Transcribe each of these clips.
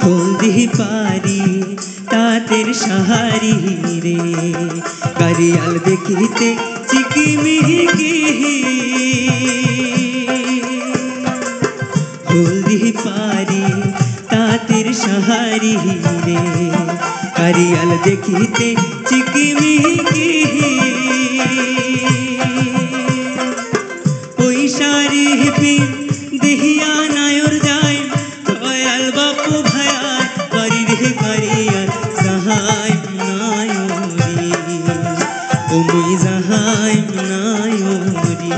হলদি পারি তাঁতের সাহারি রে, গাড়িয়াল দেখিতে চিকিমিকি। হলদি পারি তাঁতের সাহারি রে, গাড়িয়াল দেখিতে চিকিমিকি। ওই শাড়ি পিন দেহিয়া নায়র যায়, দয়াল বাপু ভায়ার বাড়ি রে গাড়িয়াল যাহাই নায়রি, ও মুই যাহাই নায়রি।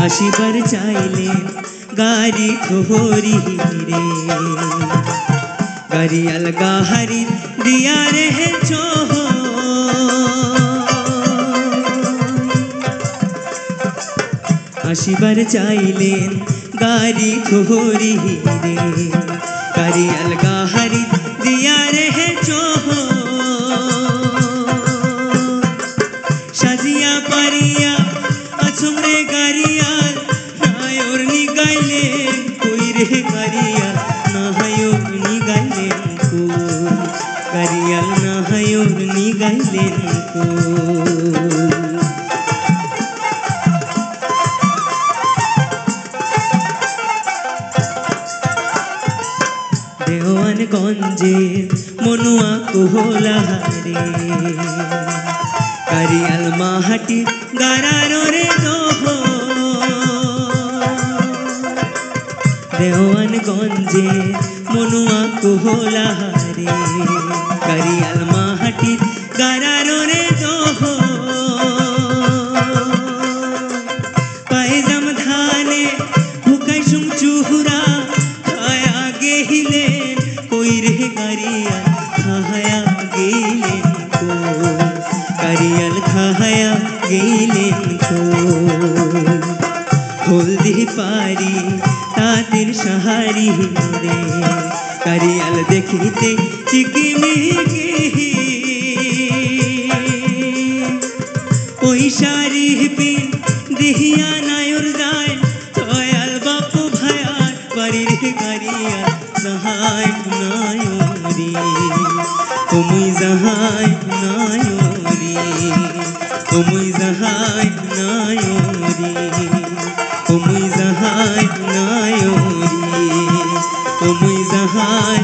আসিবার চাইলেন গাড়ি ধরি রে, গাড়িয়াল গাহারি দিয়া রে চোহ। আসিবার চাইলেন গাড়ি ধরি রে, গাড়িয়াল গাহারি দিয়া রে চোহ। সাজিয়া পারিয়া আছমরে গাড়িয়াল নায়র নিগাইলেন কই রে, গাড়িয়াল নায়র নিগাইলেন কই, গাড়িয়াল নায়র নিগাইলেন কই। দেওয়ানগঞ্জে মনুয়া কোহলাহারে, গাড়িয়াল মাহাটি গারার রে দোহ। দেওয়ানগঞ্জে মনুয়া কোহলাহারে, গাড়িয়াল মাহাটি গারার রে দোহ। পায়জাম ধানে হুকাই সুম চুহুরা খায়া গেহিলেন কই রে, গাড়িয়াল খায়া গেলেন কই, গাড়িয়াল খায়া গেলেন কই। হলদি পারি তাঁতের সাহারি রে, গাড়িয়াল দেখিতে চিকিমিকি। ওই শাড়ি পিন দেহিয়া নায়র যায়, দয়াল বাপু ভায়ার বাড়ি রে গাড়িয়াল যাহাই নায়রি, ও মুই যাহাই নায়রি, ও মুই যাহাই নায়রি, ও মুই যাহাই নায়রি, ও মুই যাহাই